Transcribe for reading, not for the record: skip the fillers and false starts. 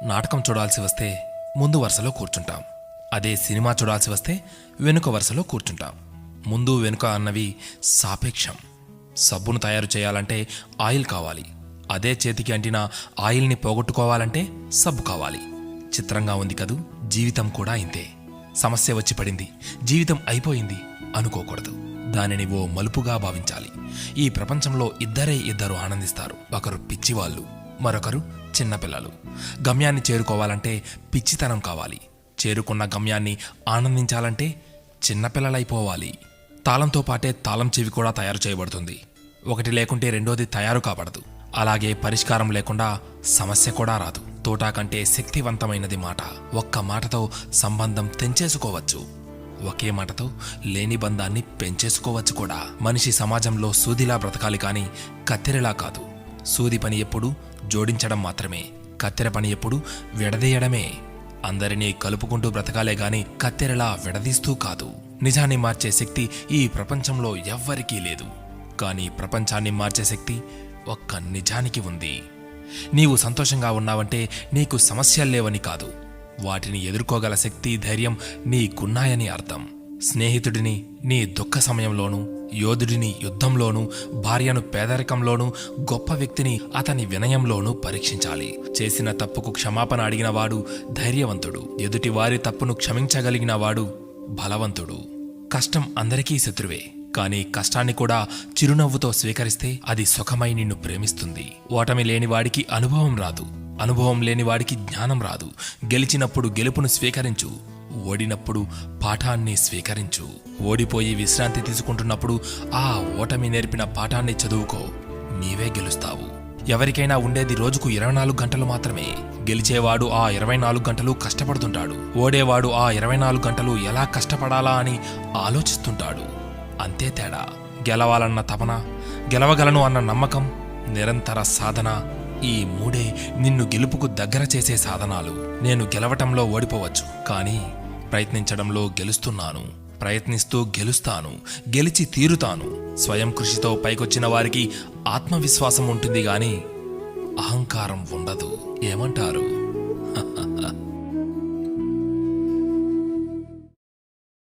నాటకం చూడాల్సి వస్తే ముందు వరుసలో కూర్చుంటాం. అదే సినిమా చూడాల్సి వస్తే వెనుక వరుసలో కూర్చుంటాం. ముందు వెనుక అన్నవి సాపేక్షం. సబ్బును తయారు చేయాలంటే ఆయిల్ కావాలి. అదే చేతికి అంటిన ఆయిల్ని పోగొట్టుకోవాలంటే సబ్బు కావాలి. చిత్రంగా ఉంది కదూ, జీవితం కూడా ఇంతే. సమస్య వచ్చి పడింది, జీవితం అయిపోయింది అనుకోకూడదు. దానిని ఓ మలుపుగా భావించాలి. ఈ ప్రపంచంలో ఇద్దరు ఆనందిస్తారు. ఒకరు పిచ్చివాళ్ళు, మరొకరు చిన్నపిల్లలు. గమ్యాన్ని చేరుకోవాలంటే పిచ్చితనం కావాలి. చేరుకున్న గమ్యాన్ని ఆనందించాలంటే చిన్నపిల్లలైపోవాలి. తాళంతో పాటే తాళం చెవి కూడా తయారు చేయబడుతుంది. ఒకటి లేకుంటే రెండోది తయారు కాబడదు. అలాగే పరిష్కారం లేకుండా సమస్య కూడా రాదు. తోటా కంటే శక్తివంతమైనది మాట. ఒక్క మాటతో సంబంధం తెంచేసుకోవచ్చు. ఒకే మాటతో లేని బంధాన్ని పెంచేసుకోవచ్చు కూడా. మనిషి సమాజంలో సూదిలా బ్రతకాలి కానీ కత్తెరలా కాదు. సూది పని ఎప్పుడు జోడించడం మాత్రమే, కత్తెర పని ఎప్పుడు విడదీయడమే. అందరినీ కలుపుకుంటూ బ్రతకాలే గాని కత్తెరలా విడదీస్తూ కాదు. నిజాన్ని మార్చే శక్తి ఈ ప్రపంచంలో ఎవ్వరికీ లేదు. కానీ ప్రపంచాన్ని మార్చే శక్తి ఒక్క నిజానికి ఉంది. నీవు సంతోషంగా ఉన్నావంటే నీకు సమస్యల్లేవని కాదు, వాటిని ఎదుర్కోగల శక్తి, ధైర్యం నీకున్నాయని అర్థం. స్నేహితుడిని నీ దుఃఖ సమయంలోనూ, యోధుడిని యుద్ధంలోనూ, భార్యను పేదరికంలోనూ, గొప్ప వ్యక్తిని అతని వినయంలోనూ పరీక్షించాలి. చేసిన తప్పుకు క్షమాపణ అడిగినవాడు ధైర్యవంతుడు. ఎదుటి వారి తప్పును క్షమించగలిగిన వాడు బలవంతుడు. కష్టం అందరికీ శత్రువే, కానీ కష్టాన్ని కూడా చిరునవ్వుతో స్వీకరిస్తే అది సుఖమై నిన్ను ప్రేమిస్తుంది. ఓటమి లేనివాడికి అనుభవం రాదు, అనుభవం లేనివాడికి జ్ఞానం రాదు. గెలిచినప్పుడు గెలుపును స్వీకరించు, ఓడినప్పుడు పాఠాన్ని స్వీకరించు. ఓడిపోయి విశ్రాంతి తీసుకుంటున్నప్పుడు ఆ ఓటమి నేర్పిన పాఠాన్ని చదువుకో. నీవే గెలుస్తావు. ఎవరికైనా ఉండేది రోజుకు 24 గంటలు మాత్రమే. గెలిచేవాడు ఆ 24 గంటలు కష్టపడుతుంటాడు. ఓడేవాడు ఆ 24 గంటలు ఎలా కష్టపడాలా అని ఆలోచిస్తుంటాడు. అంతే తేడా. గెలవాలన్న తపన, గెలవగలను అన్న నమ్మకం, నిరంతర సాధన, ఈ మూడే నిన్ను గెలుపుకు దగ్గర చేసే సాధనాలు. నేను గెలవటంలో ఓడిపోవచ్చు, కానీ ప్రయత్నించడంలో గెలుస్తున్నాను. ప్రయత్నిస్తూ గెలుస్తాను, గెలిచి తీరుతాను. స్వయం కృషితో పైకొచ్చిన వారికి ఆత్మవిశ్వాసం ఉంటుంది గాని అహంకారం ఉండదు. ఏమంటారు?